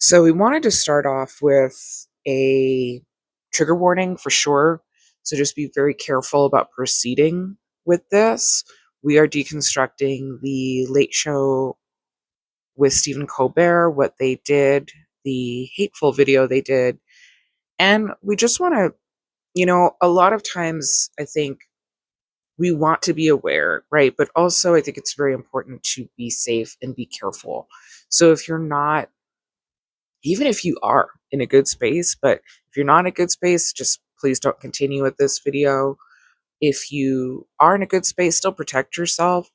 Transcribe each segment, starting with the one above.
So we wanted to start off with a trigger warning for sure. So just be very careful about proceeding with this. We are deconstructing the late show with Stephen Colbert, what they did, the hateful video they did. And we just want to, a lot of times I think we want to be aware, right? But also I think it's very important to be safe and be careful. So if you're not, even if you are in a good space, but if you're not in a good space, just please don't continue with this video. If you are in a good space, still protect yourself.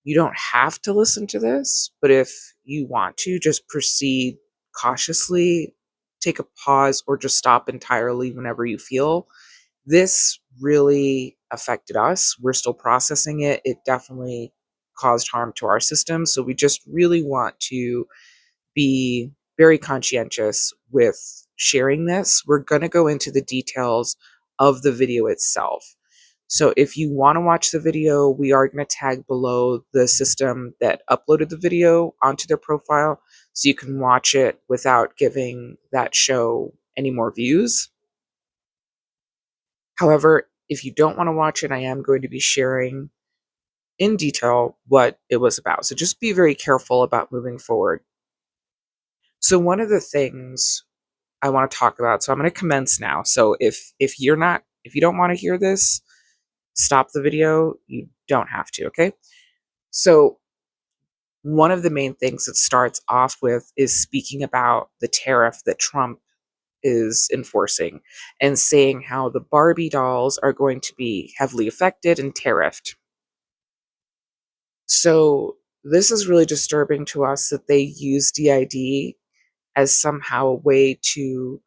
You don't have to listen to this, but if you want to, just proceed cautiously, take a pause, or just stop entirely whenever you feel. This really affected us. We're still processing it. It definitely caused harm to our system. So we just really want to be very conscientious with sharing this. We're going to go into the details of the video itself. So if you want to watch the video, we are going to tag below the system that uploaded the video onto their profile so you can watch it without giving that show any more views. However, if you don't want to watch it, I am going to be sharing in detail what it was about. So just be very careful about moving forward. So one of the things I want to talk about, so I'm going to commence now. So if you don't want to hear this, stop the video. You don't have to, okay? So one of the main things it starts off with is speaking about the tariff that Trump is enforcing and saying how the Barbie dolls are going to be heavily affected and tariffed. So this is really disturbing to us that they use DID as somehow a way to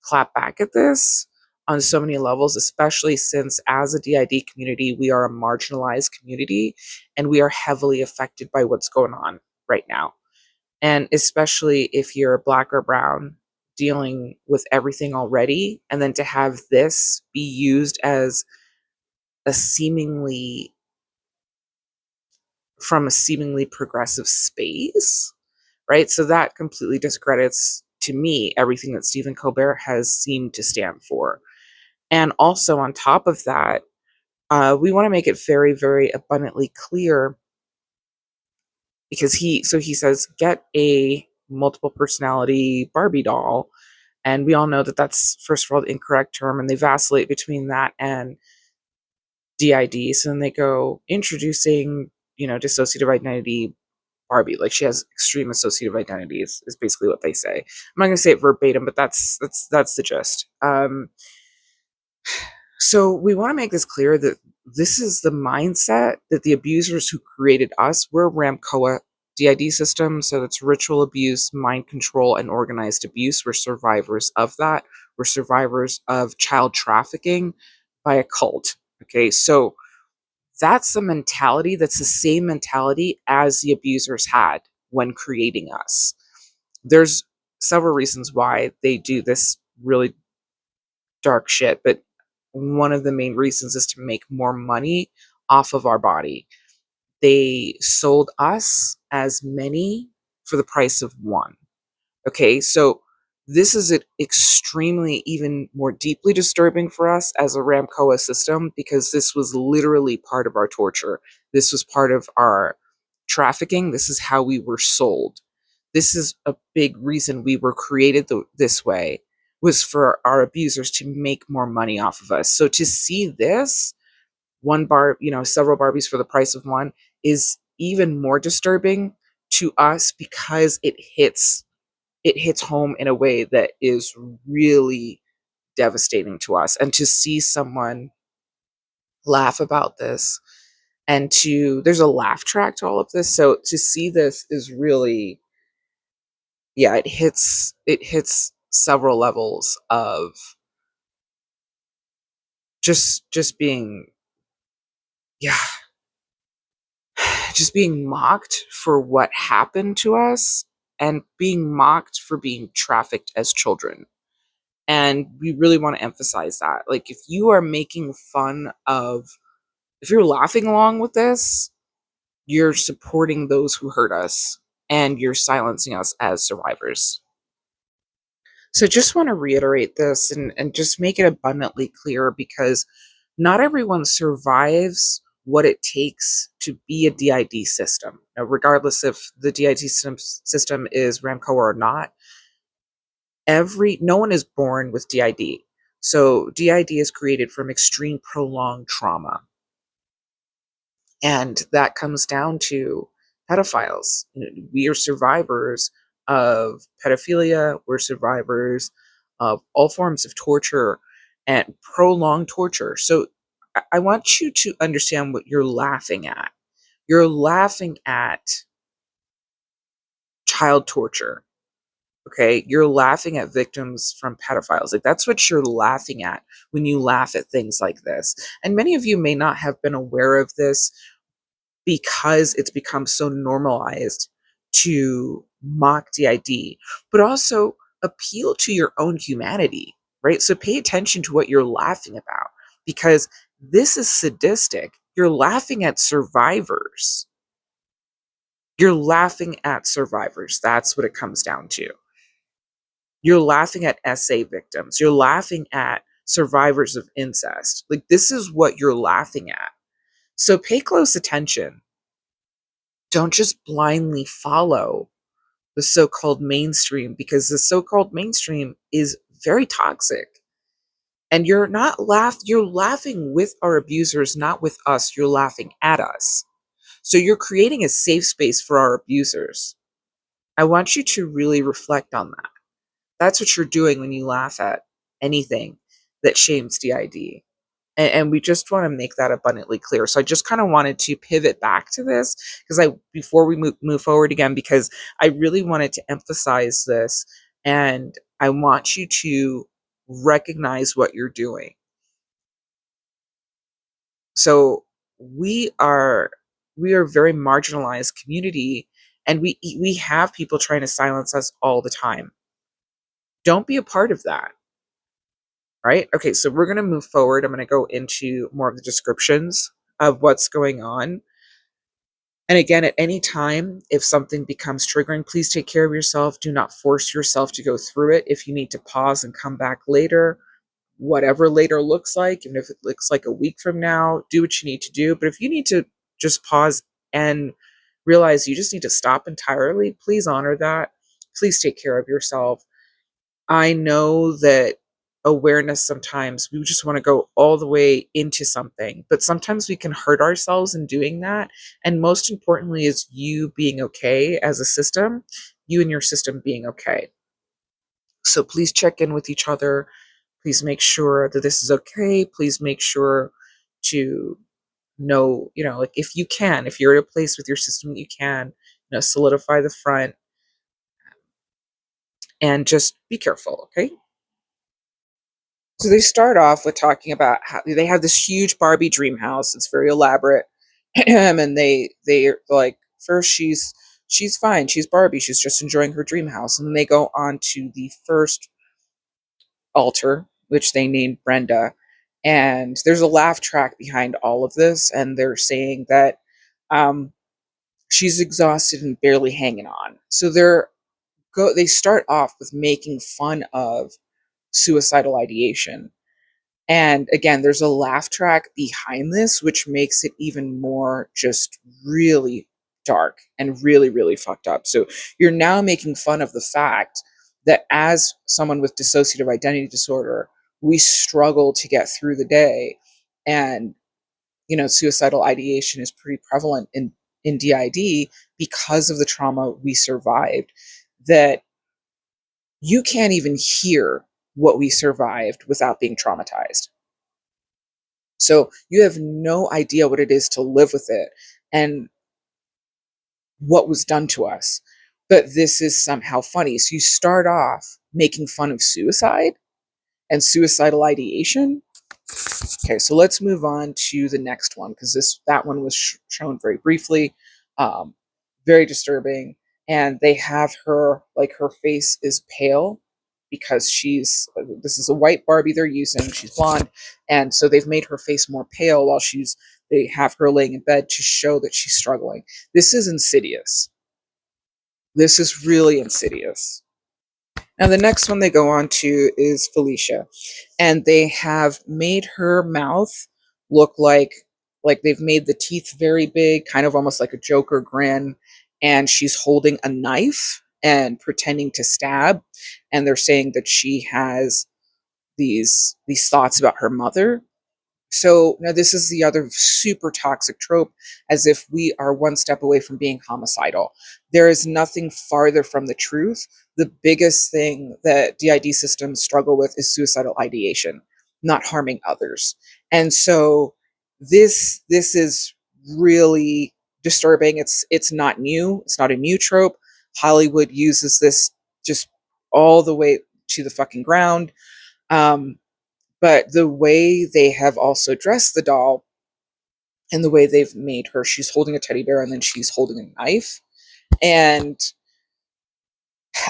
clap back at this on so many levels, especially since as a DID community, we are a marginalized community and we are heavily affected by what's going on right now. And especially if you're Black or brown dealing with everything already, and then to have this be used as a from a seemingly progressive space, right? So that completely discredits, to me, everything that Stephen Colbert has seemed to stand for. And also on top of that, we want to make it very, very abundantly clear because he says, get a multiple personality Barbie doll. And we all know that that's, first of all, the incorrect term, and they vacillate between that and DID. So then they go introducing, dissociative identity Barbie. Like, she has extreme associative identity is basically what they say. I'm not going to say it verbatim, but that's the gist. So we want to make this clear that this is the mindset that the abusers who created us, we're Ramcoa DID system. So that's ritual abuse, mind control, and organized abuse. We're survivors of that. We're survivors of child trafficking by a cult. Okay, so that's the mentality. That's the same mentality as the abusers had when creating us. There's several reasons why they do this really dark shit, but one of the main reasons is to make more money off of our body. They sold us as many for the price of one. Okay, so this is extremely, even more deeply disturbing for us as a Ramcoa system, because this was literally part of our torture. This was part of our trafficking. This is how we were sold. This is a big reason we were created this way, was for our abusers to make more money off of us. So to see this, several Barbies for the price of one, is even more disturbing to us because it hits home in a way that is really devastating to us. And to see someone laugh about this, and there's a laugh track to all of this. So to see this is really, yeah, it hits several levels of just being, yeah, just being mocked for what happened to us and being mocked for being trafficked as children. And we really want to emphasize that. Like, if you are if you're laughing along with this, you're supporting those who hurt us and you're silencing us as survivors. So just want to reiterate this and just make it abundantly clear, because not everyone survives what it takes to be a DID system. Now, regardless if the DID system is Ramcoa or not, no one is born with DID. So DID is created from extreme prolonged trauma. And that comes down to pedophiles. We are survivors of pedophilia. We're survivors of all forms of torture and prolonged torture. So I want you to understand what you're laughing at. You're laughing at child torture. Okay. You're laughing at victims from pedophiles. Like, that's what you're laughing at when you laugh at things like this. And many of you may not have been aware of this because it's become so normalized to mock DID, but also appeal to your own humanity, right? So pay attention to what you're laughing about, because this is sadistic. You're laughing at survivors. You're laughing at survivors. That's what it comes down to. You're laughing at SA victims. You're laughing at survivors of incest. Like, this is what you're laughing at. So pay close attention. Don't just blindly follow the so-called mainstream, because the so-called mainstream is very toxic. And you're laughing with our abusers, not with us. You're laughing at us. So you're creating a safe space for our abusers. I want you to really reflect on that. That's what you're doing when you laugh at anything that shames DID. And we just want to make that abundantly clear. So I just kind of wanted to pivot back to this, before we move forward again, because I really wanted to emphasize this, and I want you to recognize what you're doing. So we are a very marginalized community, and we have people trying to silence us all the time. Don't be a part of that. Right? Okay, so we're going to move forward. I'm going to go into more of the descriptions of what's going on. And again, at any time, if something becomes triggering, please take care of yourself. Do not force yourself to go through it. If you need to pause and come back later, whatever later looks like, even if it looks like a week from now, do what you need to do. But if you need to just pause and realize you just need to stop entirely, please honor that. Please take care of yourself. I know that awareness, sometimes we just want to go all the way into something, but sometimes we can hurt ourselves in doing that. And most importantly is you being okay as a system, you and your system being okay. So please check in with each other. Please make sure that this is okay. Please make sure to know, like, if you can, if you're at a place with your system that you can, solidify the front and just be careful, okay? So they start off with talking about how they have this huge Barbie dream house. It's very elaborate, and they're like, first she's fine. She's Barbie. She's just enjoying her dream house, and then they go on to the first altar, which they named Brenda. And there's a laugh track behind all of this, and they're saying that she's exhausted and barely hanging on. So they start off with making fun of suicidal ideation. And again, there's a laugh track behind this, which makes it even more just really dark and really, really fucked up. So you're now making fun of the fact that as someone with dissociative identity disorder, we struggle to get through the day. And, suicidal ideation is pretty prevalent in DID because of the trauma we survived, that you can't even hear what we survived without being traumatized. So you have no idea what it is to live with it and what was done to us. But this is somehow funny. So you start off making fun of suicide and suicidal ideation. Okay, so let's move on to the next one, because that one was shown very briefly. Very disturbing. And they have her, like, her face is pale because this is a white Barbie they're using. She's blonde. And so they've made her face more pale while they have her laying in bed to show that she's struggling. This is insidious. This is really insidious. Now, the next one they go on to is Felicia, and they have made her mouth look like they've made the teeth very big, kind of almost like a Joker grin, and she's holding a knife and pretending to stab, and they're saying that she has these thoughts about her mother. So now this is the other super toxic trope, as if we are one step away from being homicidal. There is nothing farther from the truth. The biggest thing that DID systems struggle with is suicidal ideation, not harming others. And so this is really disturbing. It's not new. It's not a new trope. Hollywood uses this just all the way to the fucking ground. Um, but the way they have also dressed the doll and the way they've made her, she's holding a teddy bear and then she's holding a knife. And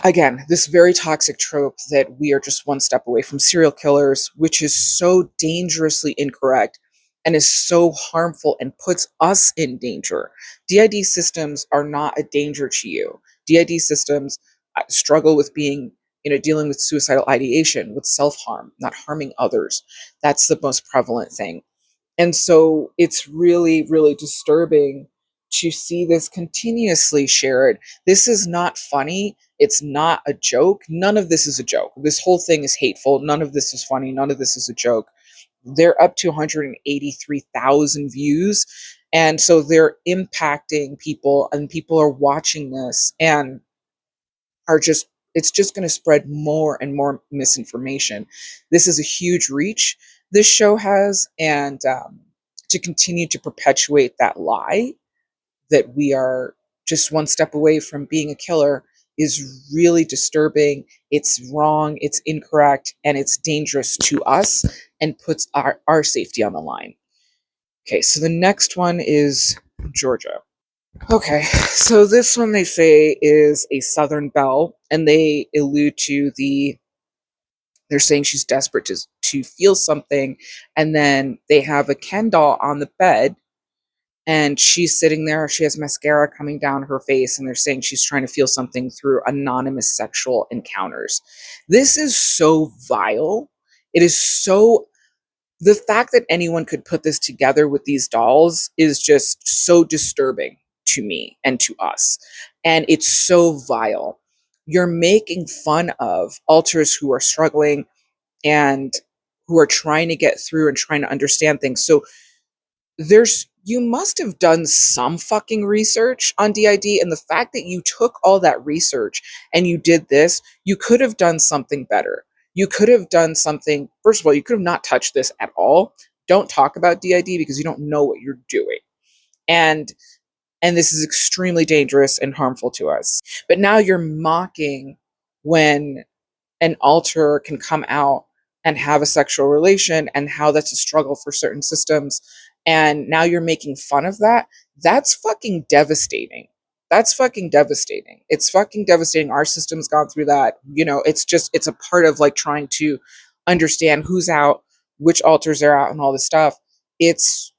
again, this very toxic trope that we are just one step away from serial killers, which is so dangerously incorrect and is so harmful and puts us in danger. DID systems are not a danger to you. DID systems struggle with being, dealing with suicidal ideation, with self harm, not harming others. That's the most prevalent thing. And so it's really, really disturbing to see this continuously shared. This is not funny. It's not a joke. None of this is a joke. This whole thing is hateful. None of this is funny. None of this is a joke. They're up to 183,000 views. And so they're impacting people, and people are watching this and are just, it's just going to spread more and more misinformation. This is a huge reach this show has, and to continue to perpetuate that lie that we are just one step away from being a killer is really disturbing. It's wrong, it's incorrect, and it's dangerous to us and puts our safety on the line. Okay, so the next one is Georgia. Okay, so this one they say is a Southern belle, and they allude to they're saying she's desperate to feel something, and then they have a Ken doll on the bed, and she's sitting there, she has mascara coming down her face, and they're saying she's trying to feel something through anonymous sexual encounters. This is so vile. It is so the fact that anyone could put this together with these dolls is just so disturbing to me and to us. And it's so vile. You're making fun of alters who are struggling and who are trying to get through and trying to understand things. So you must have done some fucking research on DID, and the fact that you took all that research and you did this, you could have done something better. You could have done something, first of all, you could have not touched this at all. Don't talk about DID because you don't know what you're doing. And this is extremely dangerous and harmful to us. But now you're mocking when an alter can come out and have a sexual relation, and how that's a struggle for certain systems. And now you're making fun of that. That's fucking devastating. That's fucking devastating. It's fucking devastating. Our system's gone through that. It's a part of like trying to understand who's out, which alters are out, and all this stuff. It's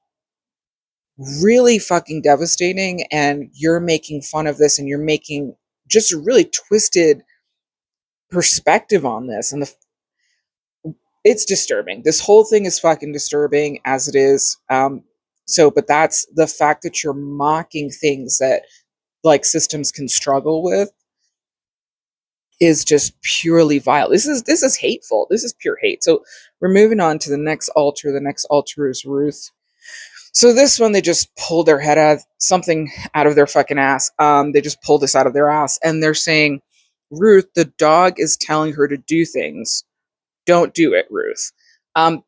really fucking devastating. And you're making fun of this, and you're making just a really twisted perspective on this. And it's disturbing. This whole thing is fucking disturbing as it is. But that's the fact that you're mocking things that like systems can struggle with is just purely vile. This is hateful. This is pure hate. So we're moving on to the next altar. The next altar is Ruth. So this one, they just pulled their head out, something out of their fucking ass. They just pulled this out of their ass, and they're saying, Ruth, the dog is telling her to do things. Don't do it, Ruth.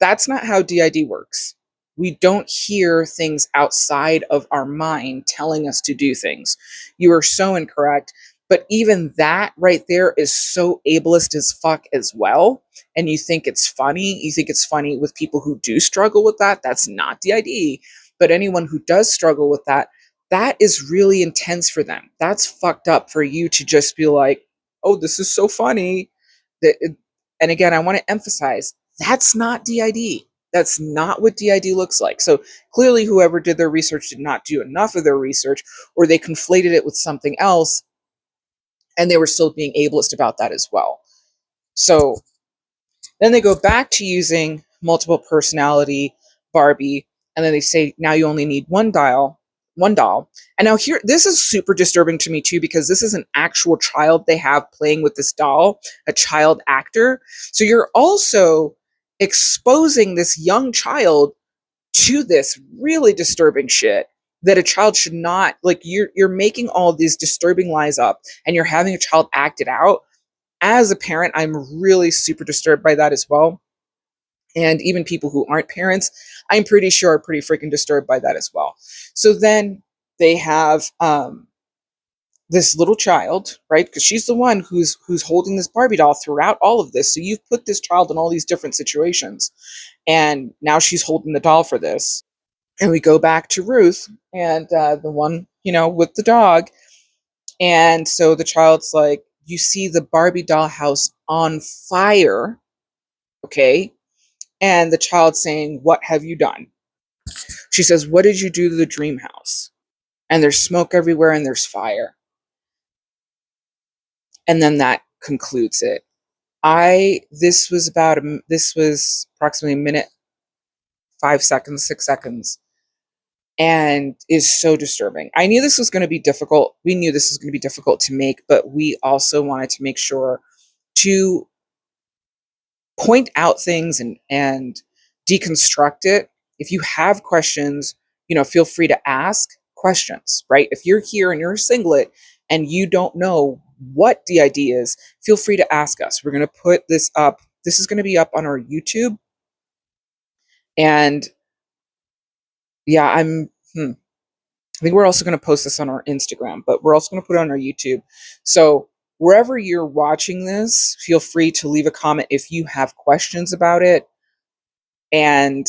That's not how DID works. We don't hear things outside of our mind telling us to do things. You are so incorrect. But even that right there is so ableist as fuck as well. And you think it's funny. You think it's funny with people who do struggle with that. That's not DID. But anyone who does struggle with that, that is really intense for them. That's fucked up for you to just be like, oh, this is so funny. And again, I want to emphasize, that's not DID. That's not what DID looks like. So clearly whoever did their research did not do enough of their research, or they conflated it with something else, and they were still being ableist about that as well. So then they go back to using multiple personality Barbie, and then they say now you only need one doll. And now here, this is super disturbing to me too, because this is an actual child they have playing with this doll, a child actor. So you're also exposing this young child to this really disturbing shit that a child should not, like, you're making all these disturbing lies up and you're having a child act it out. As a parent, I'm really super disturbed by that as well. And even people who aren't parents, I'm pretty sure are pretty freaking disturbed by that as well. So then they have this little child, right? Because she's the one who's holding this Barbie doll throughout all of this. So you've put this child in all these different situations, and now she's holding the doll for this. And we go back to Ruth and the one, with the dog. And so the child's like, you see the Barbie doll house on fire, okay? And the child saying, what have you done? She says, what did you do to the dream house? And there's smoke everywhere and there's fire. And then that concludes it. This was approximately a minute, 5 seconds, 6 seconds, and is so disturbing. I knew this was going to be difficult. We knew this was going to be difficult to make, but we also wanted to make sure to point out things and deconstruct it. If you have questions, feel free to ask questions, right? If you're here and you're a singlet and you don't know what DID is, feel free to ask us. We're going to put this up. This is going to be up on our YouTube. And yeah, I think we're also going to post this on our Instagram, but we're also going to put it on our YouTube. So wherever you're watching this, feel free to leave a comment if you have questions about it. And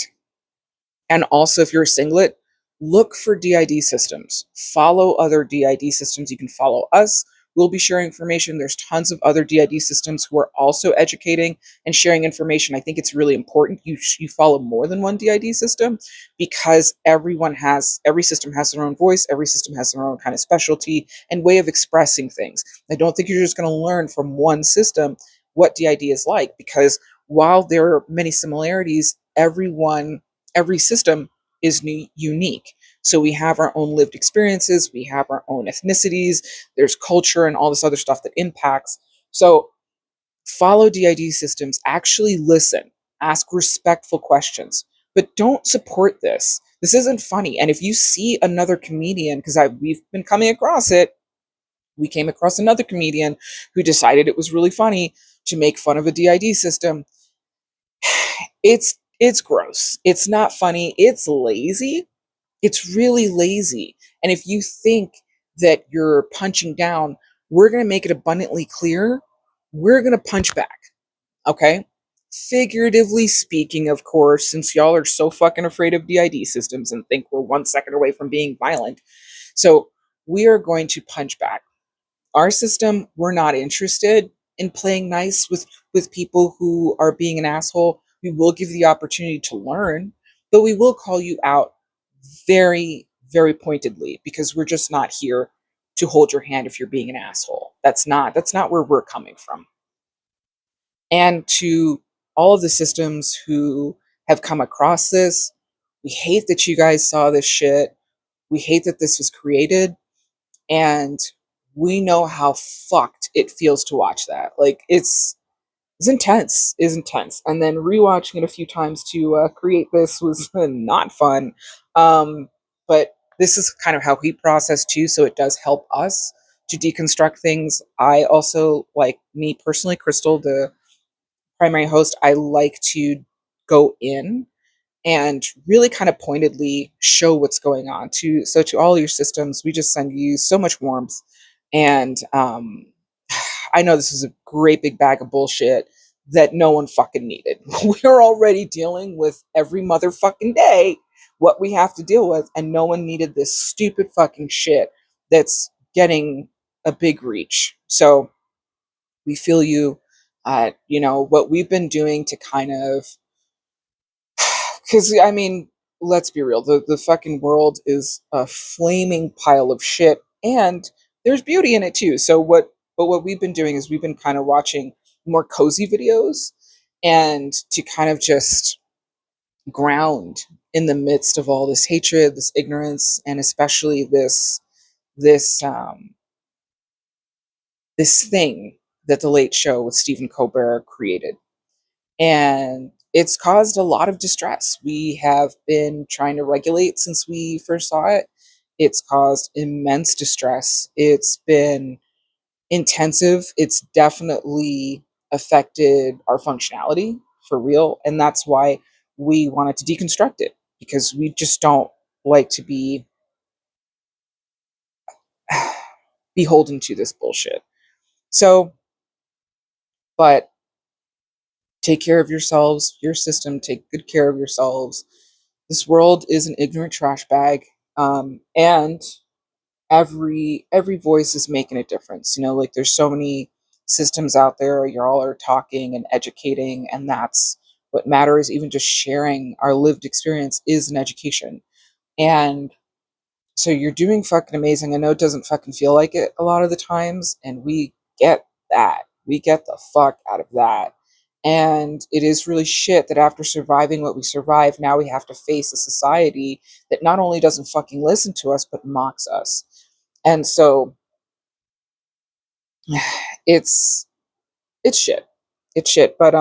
also, if you're a singlet, look for DID systems. Follow other DID systems. You can follow us. We'll be sharing information. There's tons of other DID systems who are also educating and sharing information. I think it's really important you follow more than one DID system, because every system has their own voice. Every system has their own kind of specialty and way of expressing things. I don't think you're just going to learn from one system what DID is like, because while there are many similarities, every system is unique. So we have our own lived experiences, we have our own ethnicities, there's culture and all this other stuff that impacts. So follow DID systems, actually listen, ask respectful questions, but don't support this. This isn't funny. And if you see another comedian, because we've been coming across it, we came across another comedian who decided it was really funny to make fun of a DID system. It's gross. It's not funny. It's lazy. It's really lazy. And if you think that you're punching down, we're going to make it abundantly clear. We're going to punch back. Okay? Figuratively speaking, of course, since y'all are so fucking afraid of DID systems and think we're 1 second away from being violent. So we are going to punch back. Our system, we're not interested in playing nice with people who are being an asshole. We will give you the opportunity to learn, but we will call you out very, very pointedly, because we're just not here to hold your hand if you're being an asshole. That's not where we're coming from. And to all of the systems who have come across this, we hate that you guys saw this shit. We hate that this was created. And we know how fucked it feels to watch that. Like, it's intense. It's intense. And then rewatching it a few times to create this was not fun. But this is kind of how we process too, so it does help us to deconstruct things. I also, like me personally, Crystal, the primary host, I like to go in and really kind of pointedly show what's going on. To all your systems, we just send you so much warmth. And I know this is a great big bag of bullshit that no one fucking needed. We're already dealing with every motherfucking day what we have to deal with, and no one needed this stupid fucking shit that's getting a big reach. So we feel you. What we've been doing to kind of, because I mean, let's be real, the fucking world is a flaming pile of shit, and there's beauty in it too. So what we've been doing is we've been kind of watching more cozy videos, and to kind of just ground in the midst of all this hatred, this ignorance, and especially this this thing that the Late Show with Stephen Colbert created. And it's caused a lot of distress. We have been trying to regulate since we first saw it. It's caused immense distress. It's been intensive. It's definitely affected our functionality for real. And that's why we wanted to deconstruct it, because we just don't like to be beholden to this bullshit. So, but take care of yourselves, your system, take good care of yourselves. This world is an ignorant trash bag. And every voice is making a difference. You know, like there's so many systems out there. You all are talking and educating, and that's what matters. Even just sharing our lived experience is an education. And so you're doing fucking amazing. I know it doesn't fucking feel like it a lot of the times, and we get that. We get the fuck out of that. And it is really shit that after surviving what we survived, now we have to face a society that not only doesn't fucking listen to us, but mocks us. And so it's it's shit. It's shit. But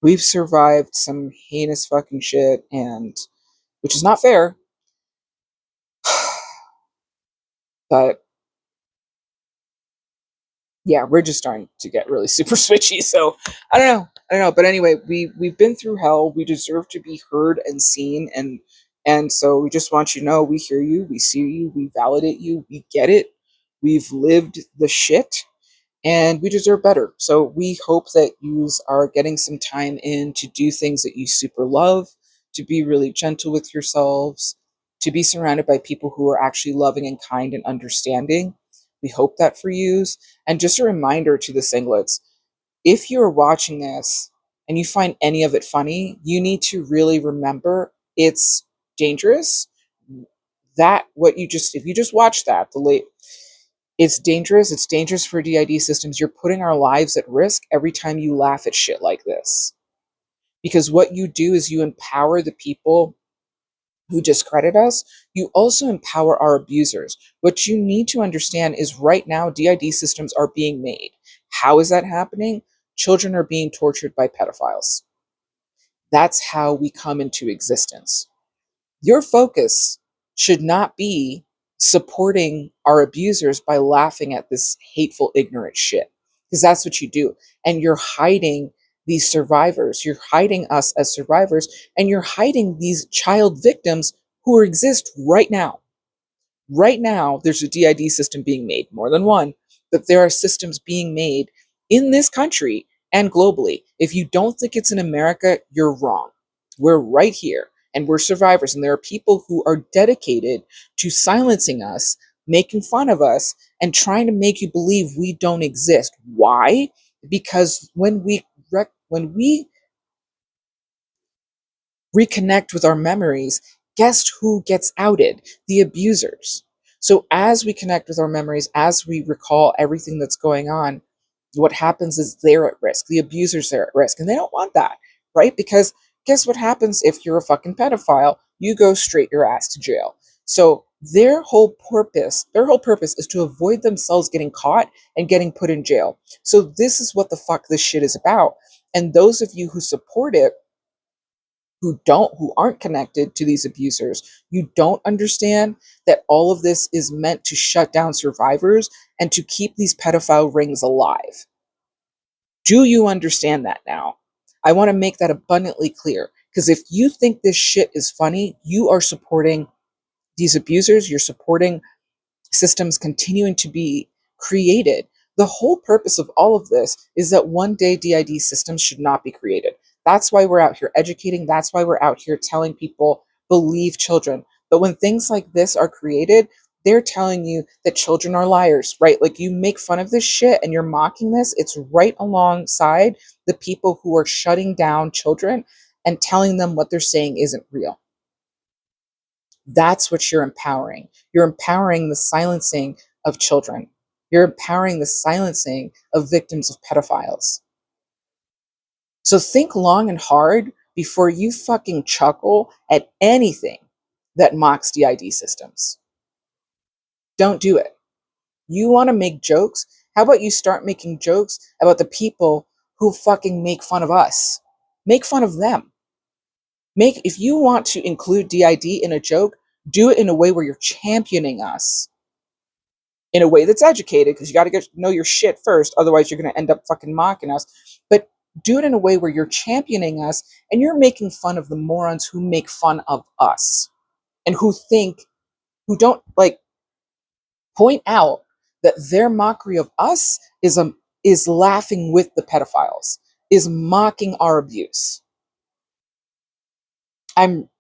we've survived some heinous fucking shit, and which is not fair. But yeah, we're just starting to get really super switchy. So I don't know. I don't know. But anyway, we've been through hell. We deserve to be heard and seen, and so we just want you to know we hear you, we see you, we validate you, we get it. We've lived the shit, and we deserve better. So we hope that you are getting some time in to do things that you super love, to be really gentle with yourselves, to be surrounded by people who are actually loving and kind and understanding. We hope that for you. And just a reminder to the singlets, if you're watching this and you find any of it funny, you need to really remember it's dangerous. That what you just if you just watch that, the late it's dangerous. It's dangerous for DID systems. You're putting our lives at risk every time you laugh at shit like this. Because what you do is you empower the people who discredit us. You also empower our abusers. What you need to understand is right now, DID systems are being made. How is that happening? Children are being tortured by pedophiles. That's how we come into existence. Your focus should not be supporting our abusers by laughing at this hateful, ignorant shit, because that's what you do. And you're hiding these survivors. You're hiding us as survivors, and you're hiding these child victims who exist right now. Right now, there's a DID system being made, more than one, but there are systems being made in this country and globally. If you don't think it's in America, you're wrong. We're right here, and we're survivors, and there are people who are dedicated to silencing us, making fun of us, and trying to make you believe we don't exist. Why? Because when we reconnect with our memories, guess who gets outed? The abusers. So as we connect with our memories, as we recall everything that's going on, what happens is they're at risk. The abusers are at risk, and they don't want that, right? Because guess what happens if you're a fucking pedophile? You go straight your ass to jail. So their whole purpose is to avoid themselves getting caught and getting put in jail. So this is what the fuck this shit is about. And those of you who support it, who aren't connected to these abusers, you don't understand that all of this is meant to shut down survivors and to keep these pedophile rings alive. Do you understand that now? I want to make that abundantly clear, because if you think this shit is funny, you are supporting these abusers, you're supporting systems continuing to be created. The whole purpose of all of this is that one day DID systems should not be created. That's why we're out here educating. That's why we're out here telling people, believe children. But when things like this are created, they're telling you that children are liars, right? Like, you make fun of this shit and you're mocking this. It's right alongside the people who are shutting down children and telling them what they're saying isn't real. That's what you're empowering. You're empowering the silencing of children. You're empowering the silencing of victims of pedophiles. So think long and hard before you fucking chuckle at anything that mocks DID systems. Don't do it. You want to make jokes? How about you start making jokes about the people who fucking make fun of us? Make fun of them. If you want to include DID in a joke, do it in a way where you're championing us. In a way that's educated, because you got to know your shit first. Otherwise, you're going to end up fucking mocking us. But do it in a way where you're championing us and you're making fun of the morons who make fun of us and who don't like point out that their mockery of us is laughing with the pedophiles, is mocking our abuse. I'm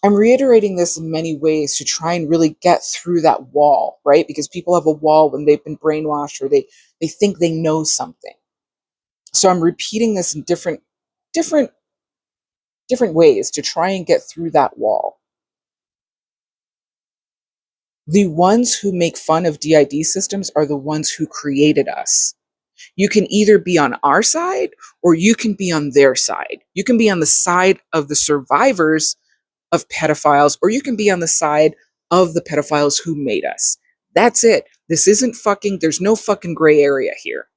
reiterating this in many ways to try and really get through that wall, right? Because people have a wall when they've been brainwashed or they think they know something. So I'm repeating this in different ways to try and get through that wall. The ones who make fun of DID systems are the ones who created us. You can either be on our side or you can be on their side. You can be on the side of the survivors of pedophiles, or you can be on the side of the pedophiles who made us. That's it. This isn't fucking, there's no fucking gray area here.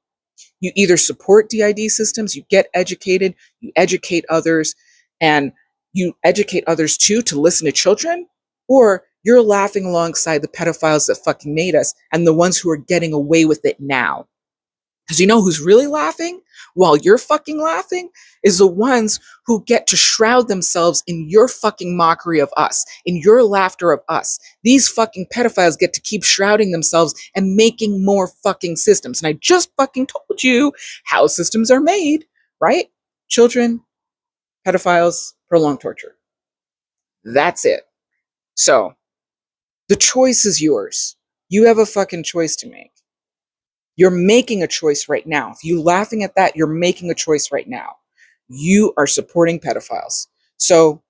You either support DID systems, you get educated, you educate others, and you educate others too to listen to children, or you're laughing alongside the pedophiles that fucking made us and the ones who are getting away with it now. Because you know who's really laughing while you're fucking laughing is the ones who get to shroud themselves in your fucking mockery of us, in your laughter of us. These fucking pedophiles get to keep shrouding themselves and making more fucking systems. And I just fucking told you how systems are made, right? Children, pedophiles, prolonged torture. That's it. So the choice is yours. You have a fucking choice to make. You're making a choice right now. If you're laughing at that, you're making a choice right now. You are supporting pedophiles. So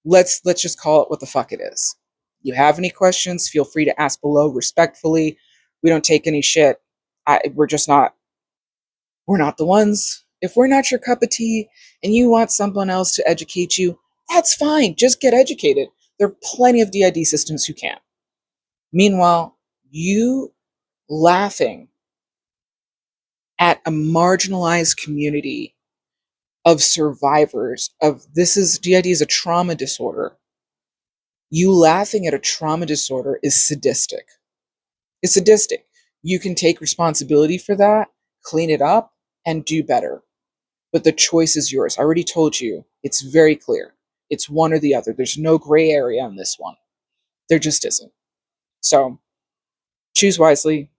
let's just call it what the fuck it is. You have any questions, feel free to ask below respectfully. We don't take any shit. We're not the ones. If we're not your cup of tea and you want someone else to educate you, that's fine. Just get educated. There are plenty of DID systems who can. Meanwhile, you laughing at a marginalized community of survivors of DID is a trauma disorder. You laughing at a trauma disorder is sadistic. It's sadistic. You can take responsibility for that, clean it up, and do better. But the choice is yours. I already told you, it's very clear. It's one or the other. There's no gray area on this one. There just isn't. So choose wisely,